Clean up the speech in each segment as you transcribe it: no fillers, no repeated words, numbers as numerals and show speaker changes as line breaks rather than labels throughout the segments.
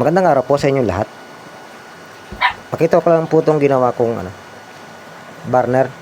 Magandang araw po sa inyo lahat. Pakita ko lang po itong ginawa kong burner.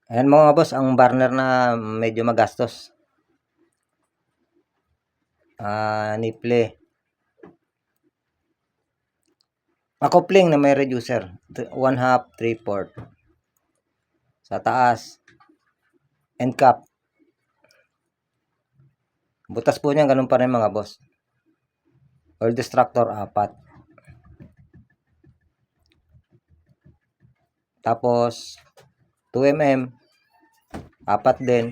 Ayan mga boss, ang burner na medyo magastos. Nipple. Coupling na may reducer. 1/2, 3/4. Sa taas. End cap. Butas po niyan, ganun pa rin mga boss. Oil distractor, 4. Tapos, 2mm. 4 din.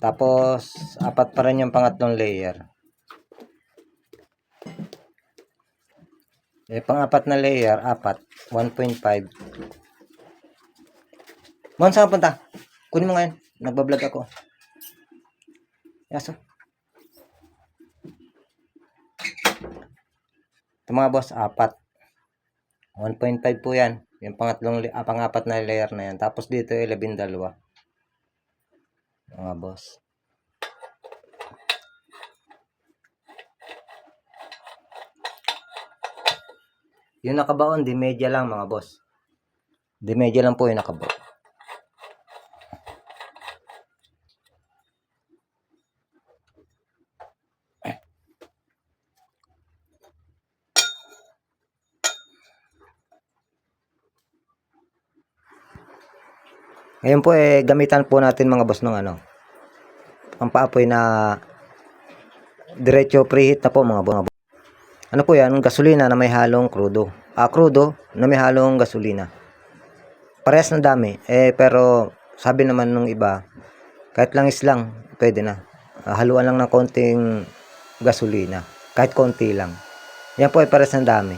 Tapos, 4 pa rin yung pangatlong layer. Pang-apat na layer, 4. 1.5. Mon, saan punta? Kunin mo ngayon. Nagbablog ako. Yaso. Ito mga boss, 4. 1.5 po yan. Yung pang-apat na layer na yan. Tapos dito, 12. Mga boss. Yung nakabaon, di media lang mga boss. Di media lang po yung nakabaon. Ngayon po gamitan po natin mga boss ng ang paapoy na diretso preheat na po mga boss. Ano po yan? Gasolina na may halong crudo. Crudo na may halong gasolina. Parehas na dami. Pero sabi naman nung iba, kahit langis lang, pwede na. Haluan lang ng konting gasolina. Kahit konti lang. Yan po parehas na dami.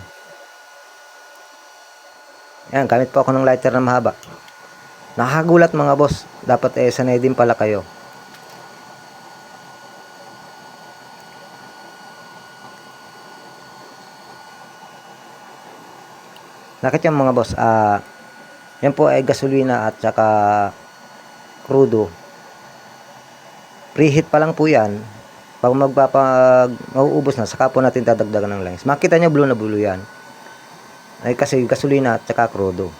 Yan, gamit po ako ng lighter na mahaba. Nakakagulat mga boss. Dapat sanay din pala kayo. Nakit yung mga boss. Yan po ay gasolina at saka crudo. Preheat pa lang po yan. Pag mauubos na, saka po natin dadagdagan ng langis. Makita nyo blue na blue yan. Ay kasi gasolina at saka crudo.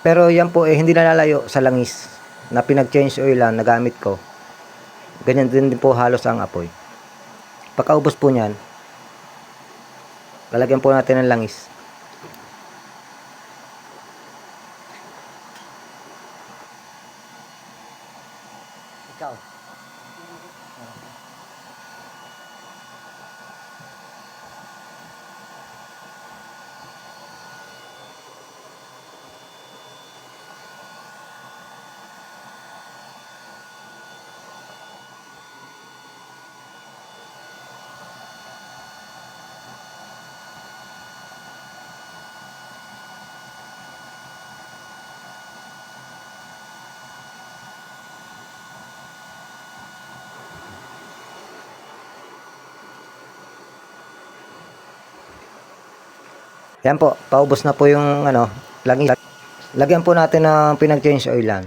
Pero yan po hindi nalalayo sa langis na pinag-change oilan na gamit ko. Ganyan din po halos ang apoy. Pagkaubos po niyan, lalagyan po natin ng langis. Ikaw. Yan po, paubos na po yung langis. Lagyan po natin ng pinag-change oilan.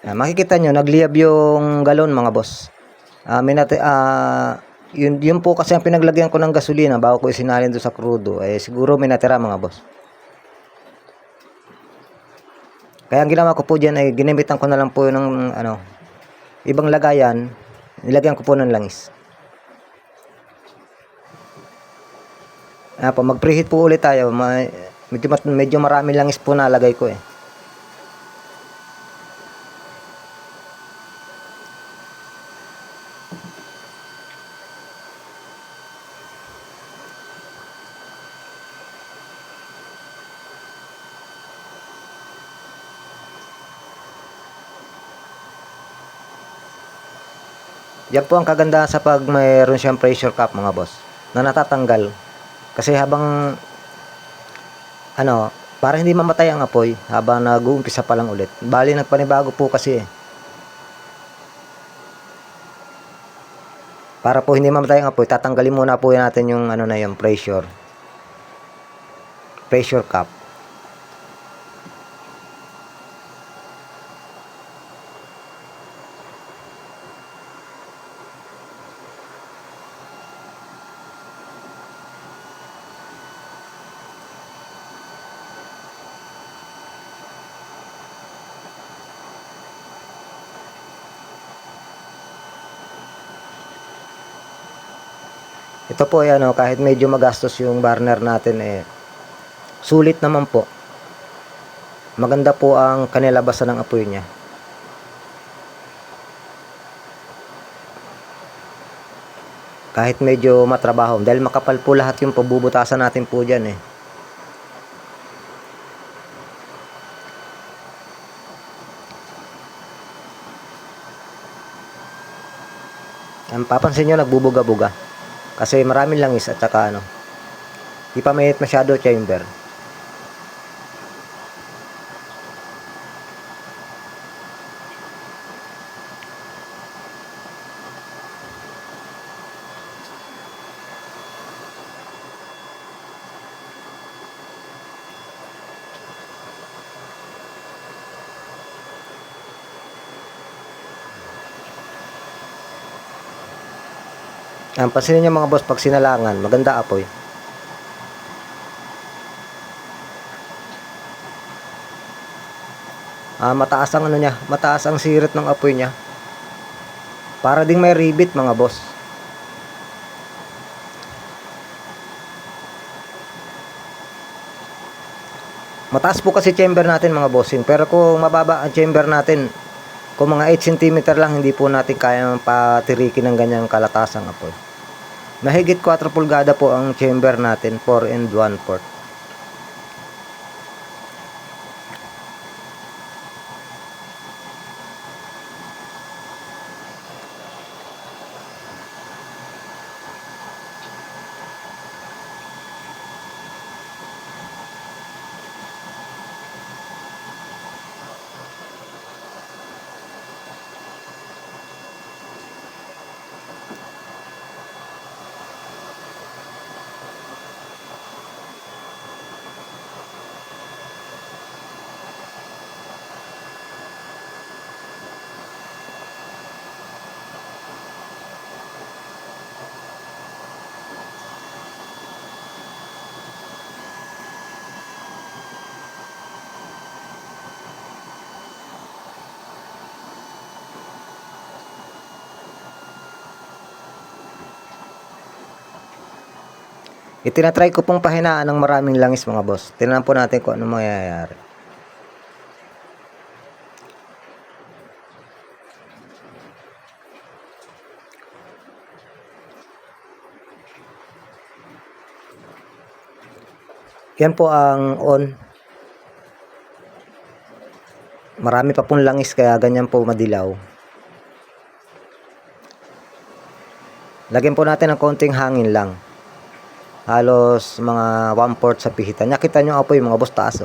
Makikita nyo, nagliyab yung galon mga boss. Yun po kasi ang pinaglagyan ko ng gasolina bago ko isinalin doon sa crudo. Siguro may natira mga boss. Kaya ang ginawa ko po dyan ay ginamitan ko na lang po ng ibang lagayan. Nilagyan ko po ng langis. Mag-preheat po ulit tayo. Medyo marami langis po nalagay ko Yan po ang kagandahan sa pag mayroon siyang pressure cap mga boss na natatanggal Kasi habang para hindi mamatay ang apoy habang nag-uumpisa pa lang ulit. Bali nagpanibago po kasi Para po hindi mamatay ang apoy, tatanggalin muna po natin yung pressure cap. Ito po ay kahit medyo magastos yung burner natin sulit naman po. Maganda po ang kanilabasan ng apoy niya. Kahit medyo matrabaho dahil makapal po lahat yung pabubutasan natin po diyan Ang papansin nyo nagbubuga-buga kasi maraming langis at saka di pa mainit masyado chamber. Ang pansinin nyo mga boss, pag sinalangan, maganda apoy. Mataas ang mataas ang sirit ng apoy niya. Para ding may ribbit mga boss. Mataas po kasi chamber natin mga bossing, pero kung mababa ang chamber natin, kung mga 8 cm lang, hindi po natin kaya patirikin ng ganyang kalatasang apoy. Mahigit 4 pulgada po ang chamber natin, 4 and 1/4. Itinatry ko pong pahinaan ng maraming langis mga boss. Tingnan po natin kung ano mangyayari. Yan po ang on. Marami pa pong langis kaya ganyan po madilaw. Lagyan po natin ng konting hangin lang. Halos mga 1/4 sa pihitan. Nakita nyo apoy mga boss, taas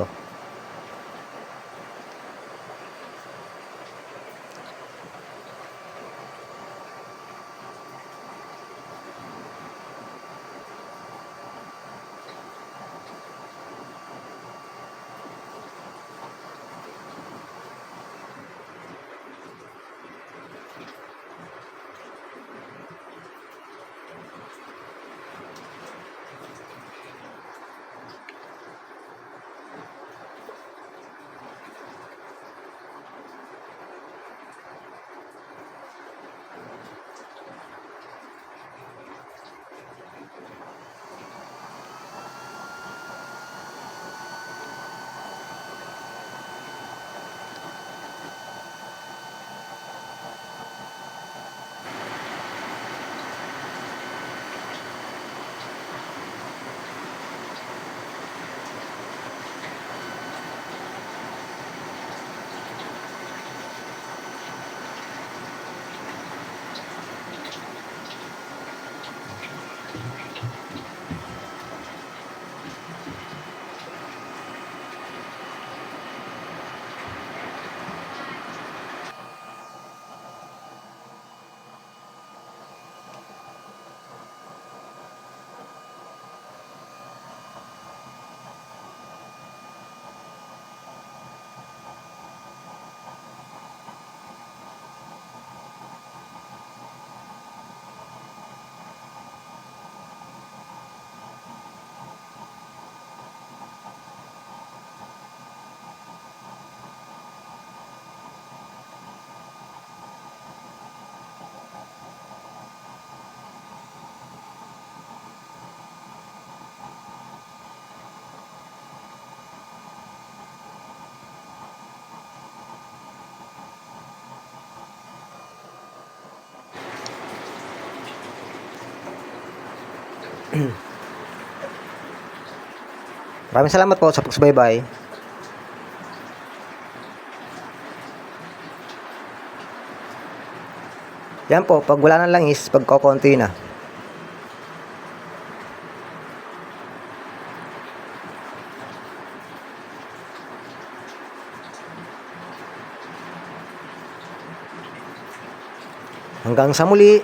Maraming salamat po sa pagsubaybay. Yan po, pag wala ng langis, pagkokonti na. Hanggang sa muli.